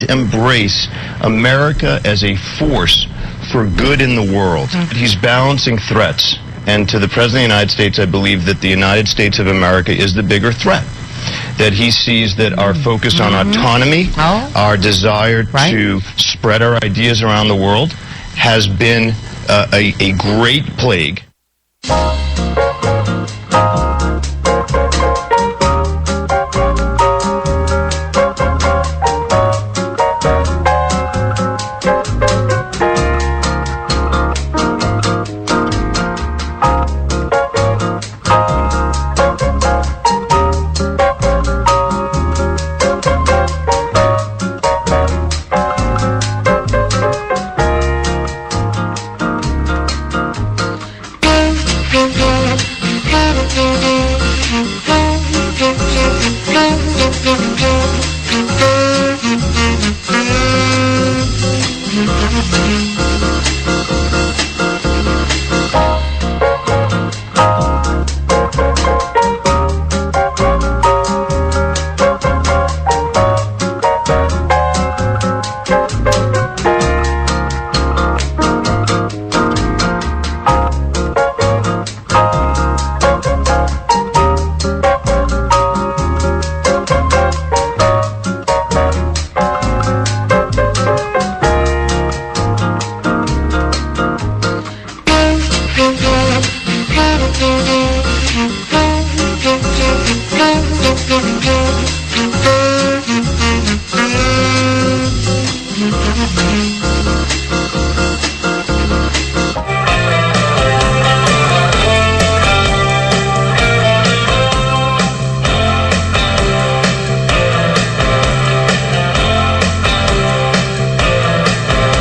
embrace America as a force for good in the world. He's balancing threats. And to the President of the United States, I believe that the United States of America is the bigger threat. That he sees that our focus on autonomy, our desire to spread our ideas around the world, has been a great plague.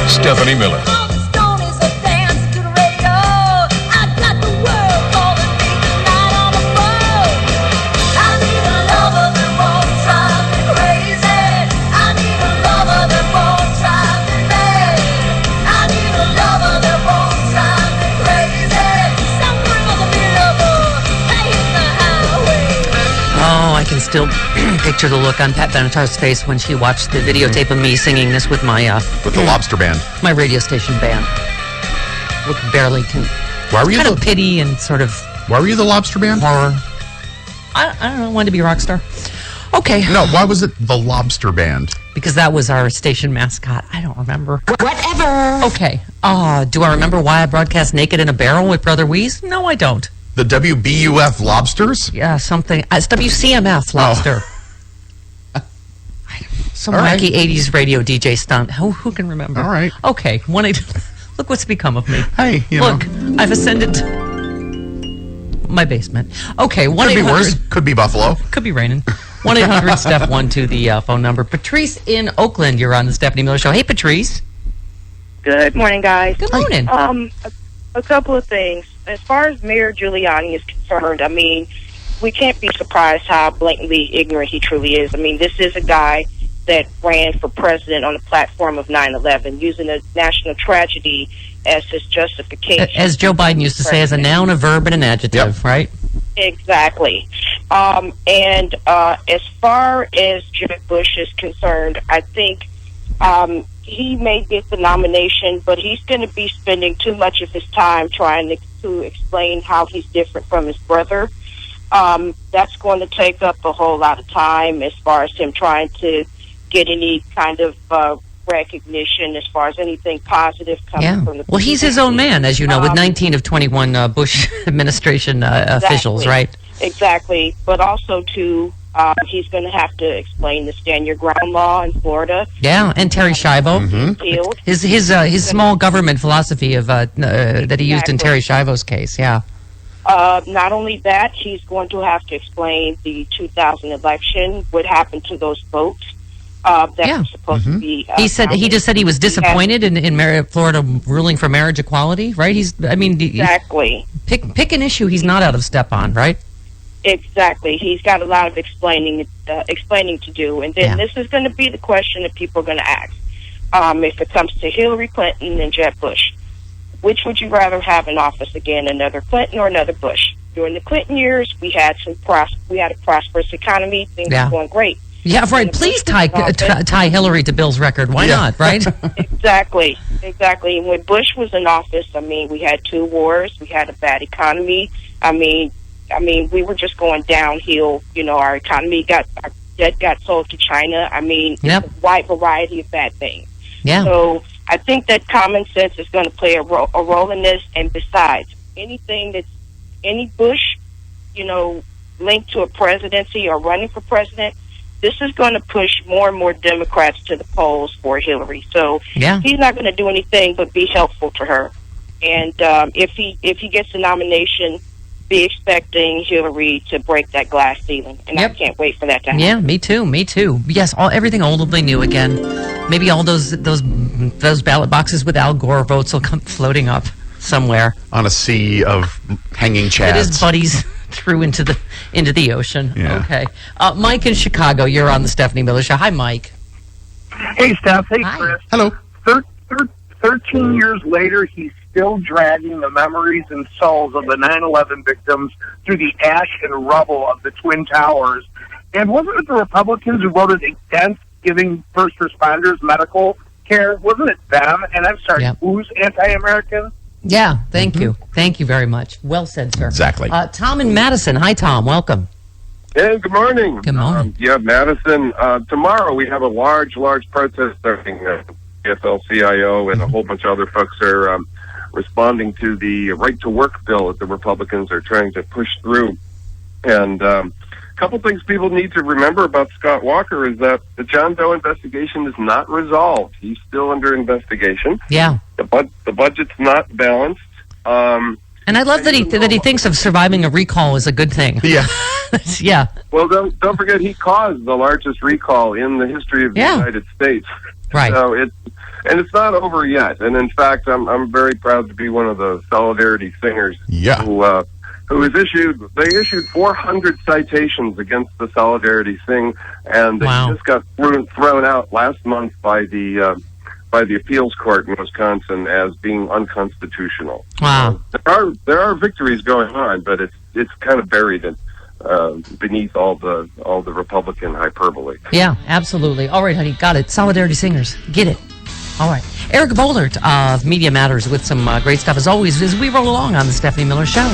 Stephanie Miller. Still picture the look on Pat Benatar's face when she watched the videotape of me singing this with my with the Lobster Band, my radio station band. Look, barely can. Why were you kind of pity and sort of? Why were you the Lobster Band? Horror. I don't know. Wanted to be a rock star. Okay. No. Why was it the Lobster Band? Because that was our station mascot. I don't remember. Whatever. Okay. Do I remember why I broadcast naked in a barrel with Brother Weeze? No, I don't. The WBUF Lobsters? Yeah, something. It's WCMF Lobster. Oh. Some wacky 80s radio DJ stunt. Who can remember? All right. Okay. Look what's become of me. Hey, Look, I've ascended to my basement. Okay. Could be worse. Could be Buffalo. Could be raining. 1-800-STEP-1 to the phone number. Patrice in Oakland, you're on the Stephanie Miller Show. Hey, Patrice. Good morning, guys. Good morning. A couple of things. As far as Mayor Giuliani is concerned, I mean, we can't be surprised how blatantly ignorant he truly is. I mean, this is a guy that ran for president on the platform of 9/11, using a national tragedy as his justification. As Joe Biden used to say, as a noun, a verb, and an adjective, right? Exactly. And as far as Jeb Bush is concerned, I think he may get the nomination, but he's going to be spending too much of his time trying to explain how he's different from his brother. That's going to take up a whole lot of time as far as him trying to get any kind of recognition as far as anything positive coming from the Well, he's his own man, as you know, with 19 of 21 Bush administration officials, right? Exactly. But also, too, he's going to have to explain the stand your ground law in Florida. Yeah, and Terry Schiavo. His small government philosophy of that he used in Terry Schiavo's case, yeah. Not only that, he's going to have to explain the 2000 election, what happened to those votes. That was supposed to be. He just said he was disappointed in Florida ruling for marriage equality, right? Exactly. Pick an issue he's not out of step on, right? Exactly. He's got a lot of explaining to do, and then this is going to be the question that people are going to ask. If it comes to Hillary Clinton and Jeb Bush, which would you rather have in office again, another Clinton or another Bush? During the Clinton years, we had a prosperous economy. Things were going great. Yeah, right. Please tie Hillary to Bill's record. Why not, right? Exactly. And when Bush was in office, I mean, we had 2 wars. We had a bad economy. I mean, we were just going downhill. You know, our debt got sold to China. I mean, Yep. It's a wide variety of bad things. Yeah. So I think that common sense is going to play a role in this. And besides, any Bush, you know, linked to a presidency or running for president, this is going to push more and more Democrats to the polls for Hillary. So he's not going to do anything but be helpful to her. And if he gets the nomination, be expecting Hillary to break that glass ceiling. And I can't wait for that to happen. Yeah, me too. Yes, everything old will be new again. Maybe all those ballot boxes with Al Gore votes will come floating up somewhere On a sea of hanging chads. that his buddies threw into the ocean. Yeah. Okay. Mike in Chicago, you're on the Stephanie Miller Show. Hi, Mike. Hey, Steph. Hey, Hi. Chris. Hello. 13 years later, he's still dragging the memories and souls of the 9/11 victims through the ash and rubble of the Twin Towers. And wasn't it the Republicans who voted against giving first responders medical care? Wasn't it them? And I'm sorry, who's anti-American? Yeah, thank you. Thank you very much. Well said, sir. Exactly. Tom in Madison. Hi, Tom. Welcome. Hey, good morning. Good morning. Madison. Tomorrow we have a large protest starting. AFL-CIO and a whole bunch of other folks are responding to the right-to-work bill that the Republicans are trying to push through. And a couple things people need to remember about Scott Walker is that the John Doe investigation is not resolved. He's still under investigation. Yeah. The budget's not balanced. And I love that he thinks of surviving a recall is a good thing. Yeah. Yeah. Well, don't forget he caused the largest recall in the history of the United States. Right. So it's not over yet. And in fact, I'm very proud to be one of the Solidarity Singers. Yeah. Who issued 400 citations against the Solidarity Sing, and they just got thrown out last month by the appeals court in Wisconsin as being unconstitutional. Wow. There are victories going on, but it's kind of buried in beneath all the Republican hyperbole. Yeah, absolutely. All right, honey, got it. Solidarity Singers, get it. All right. Eric Bollert of Media Matters with some great stuff as always as we roll along on the Stephanie Miller Show.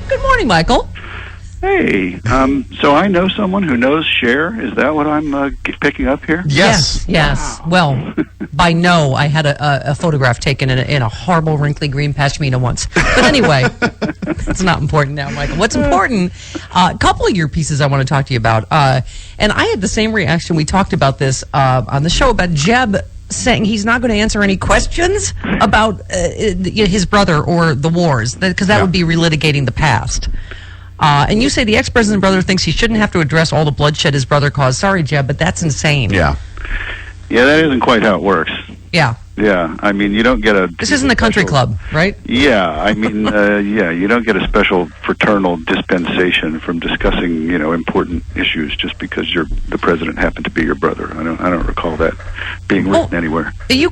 Good morning, Michael. Hey, so I know someone who knows Cher. Is that what I'm picking up here? Yes. Yes. Well, by no, I had a photograph taken in a horrible, wrinkly green pashmina once. But anyway, it's not important now, Michael. What's important, a couple of your pieces I want to talk to you about. And I had the same reaction. We talked about this on the show about Jeb saying he's not going to answer any questions about his brother or the wars, because that would be relitigating the past. And you say the ex-president's brother thinks he shouldn't have to address all the bloodshed his brother caused. Sorry, Jeb, but that's insane. Yeah, that isn't quite how it works. Yeah. Yeah, I mean, you don't get a... This isn't the country club, right? Yeah, I mean, you don't get a special fraternal dispensation from discussing, important issues just because the president happened to be your brother. I don't recall that being written anywhere. You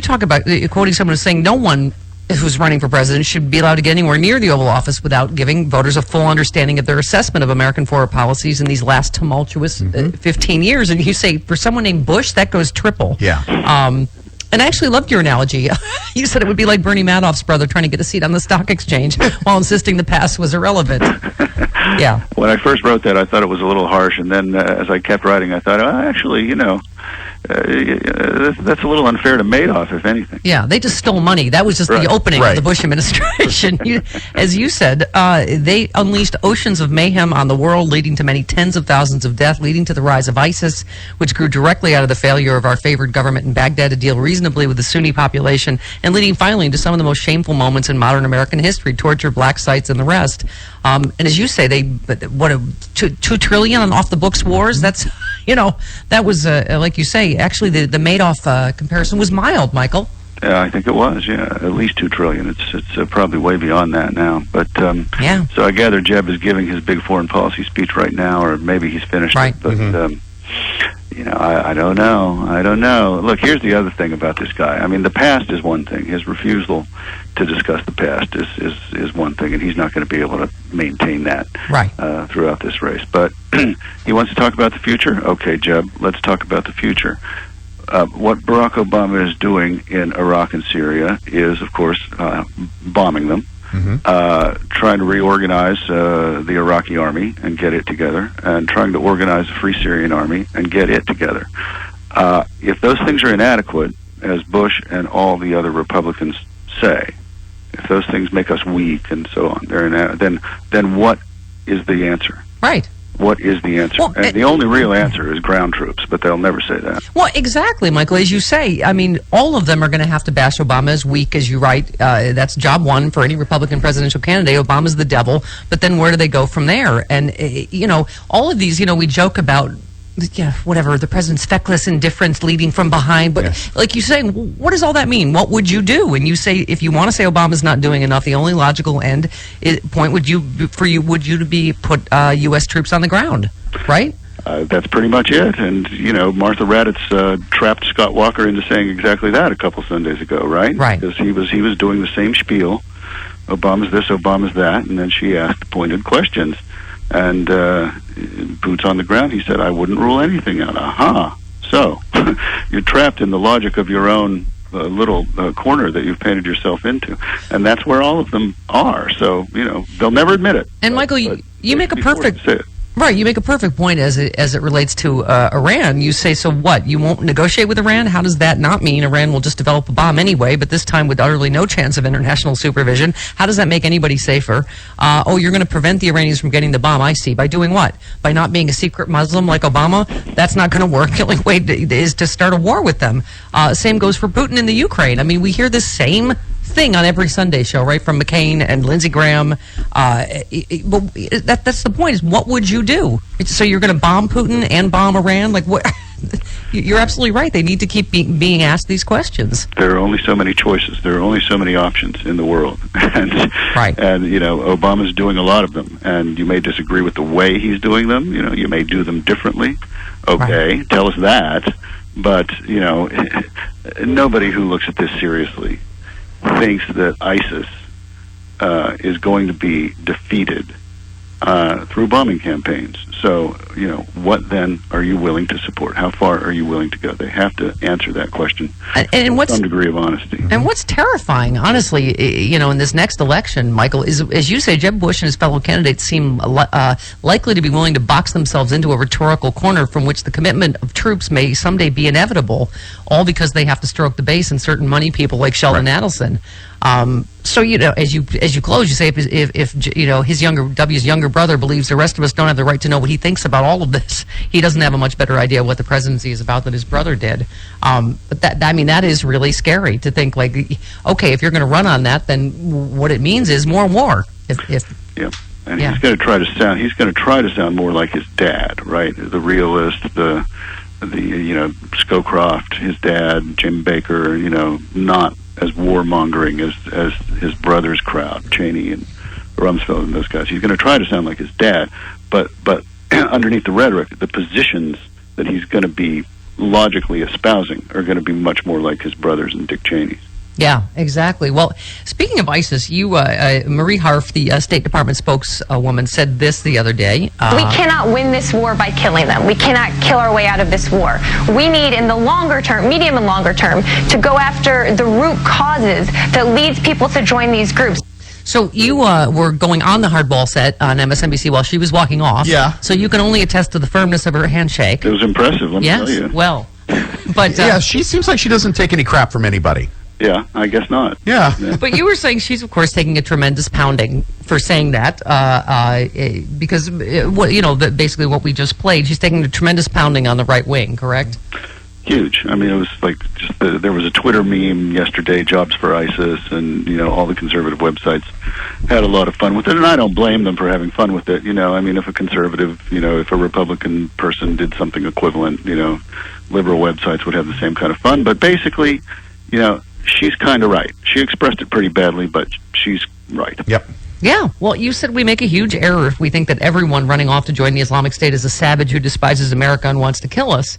talk about quoting someone who's saying no one who's running for president should be allowed to get anywhere near the Oval Office without giving voters a full understanding of their assessment of American foreign policies in these last tumultuous 15 years. And you say, for someone named Bush, that goes triple. Yeah. And I actually loved your analogy. You said it would be like Bernie Madoff's brother trying to get a seat on the stock exchange while insisting the past was irrelevant. Yeah. When I first wrote that, I thought it was a little harsh. And then as I kept writing, I thought, actually, that's a little unfair to Madoff, if anything. Yeah, they just stole money. That was just the opening of the Bush administration. As you said, they unleashed oceans of mayhem on the world, leading to many tens of thousands of deaths, leading to the rise of ISIS, which grew directly out of the failure of our favored government in Baghdad to deal reasonably with the Sunni population, and leading finally to some of the most shameful moments in modern American history, torture, black sites, and the rest. And as you say, $2 trillion on off-the-books wars? That's, that was, like you say, actually the Madoff comparison was mild, Michael. Yeah, I think it was, at least $2 trillion. It's probably way beyond that now. But so I gather Jeb is giving his big foreign policy speech right now, or maybe he's finished right. it. But, I don't know. Look, here's the other thing about this guy. I mean, the past is one thing. His refusal to discuss the past is one thing, and he's not going to be able to maintain that throughout this race. But he wants to talk about the future? Okay, Jeb, let's talk about the future. What Barack Obama is doing in Iraq and Syria is, of course, bombing them. Trying to reorganize the Iraqi army and get it together, and trying to organize a Free Syrian army and get it together. If those things are inadequate, as Bush and all the other Republicans say, if those things make us weak and so on, then what is the answer? Right. What is the answer? Well, and the only real answer is ground troops, but they'll never say that. Well, exactly, Michael. As you say, I mean, all of them are going to have to bash Obama as weak, as you write. That's job one for any Republican presidential candidate. Obama's the devil. But then where do they go from there? And, all of these, we joke about, whatever, the president's feckless indifference leading from behind. But like you say, what does all that mean? What would you do? And you say, if you want to say Obama's not doing enough, the only logical point would you to be put U.S. troops on the ground, right? That's pretty much it. And, Martha Raddatz trapped Scott Walker into saying exactly that a couple Sundays ago, right? Right. Because he was doing the same spiel. Obama's this, Obama's that. And then she asked pointed questions. And boots on the ground, he said, I wouldn't rule anything out. Aha. So you're trapped in the logic of your own little corner that you've painted yourself into. And that's where all of them are. So, they'll never admit it. And, Michael, you make a perfect... Right, you make a perfect point as it relates to Iran. You say, so what? You won't negotiate with Iran? How does that not mean Iran will just develop a bomb anyway, but this time with utterly no chance of international supervision? How does that make anybody safer? You're going to prevent the Iranians from getting the bomb, I see. By doing what? By not being a secret Muslim like Obama? That's not going to work. The only way is to start a war with them. Same goes for Putin in the Ukraine. I mean, we hear the same thing on every Sunday show, right, from McCain and Lindsey Graham. But that's the point, is what would you do? So you're going to bomb Putin and bomb Iran? Like, what? You're absolutely right. They need to keep being asked these questions. There are only so many choices. There are only so many options in the world. And Obama's doing a lot of them. And you may disagree with the way he's doing them. You may do them differently. Okay, tell us that. But, nobody who looks at this seriously thinks that ISIS is going to be defeated through bombing campaigns. So, what then are you willing to support? How far are you willing to go? They have to answer that question with some degree of honesty. And what's terrifying, honestly, in this next election, Michael, is, as you say, Jeb Bush and his fellow candidates seem likely to be willing to box themselves into a rhetorical corner from which the commitment of troops may someday be inevitable, all because they have to stroke the base and certain money people like Sheldon Adelson. So, as you close, you say if his W's younger brother believes the rest of us don't have the right to know what he thinks about all of this, he doesn't have a much better idea of what the presidency is about than his brother did. But that is really scary to think, like, okay, if you're going to run on that, then what it means is more war. And he's going to try to sound more like his dad, right? The realist, the Scowcroft, his dad, Jim Baker, not as warmongering as his brother's crowd, Cheney and Rumsfeld and those guys. He's going to try to sound like his dad, but underneath the rhetoric, the positions that he's going to be logically espousing are going to be much more like his brothers and Dick Cheney's. Yeah, exactly. Well, speaking of ISIS, Marie Harf, the State Department spokeswoman, said this the other day. We cannot win this war by killing them. We cannot kill our way out of this war. We need, in the longer term, medium and longer term, to go after the root causes that leads people to join these groups. So you were going on the hardball set on MSNBC while she was walking off. Yeah. So you can only attest to the firmness of her handshake. It was impressive, let me tell you. Well. But, she seems like she doesn't take any crap from anybody. Yeah, I guess not. Yeah. But you were saying she's, of course, taking a tremendous pounding for saying that, because, basically what we just played, she's taking a tremendous pounding on the right wing, correct? Huge. I mean, it was like there was a Twitter meme yesterday, Jobs for ISIS, and, all the conservative websites had a lot of fun with it, and I don't blame them for having fun with it. I mean, if a conservative, if a Republican person did something equivalent, liberal websites would have the same kind of fun. But basically, she's kind of right. She expressed it pretty badly, but she's right. Yep. Yeah. Well, you said we make a huge error if we think that everyone running off to join the Islamic State is a savage who despises America and wants to kill us.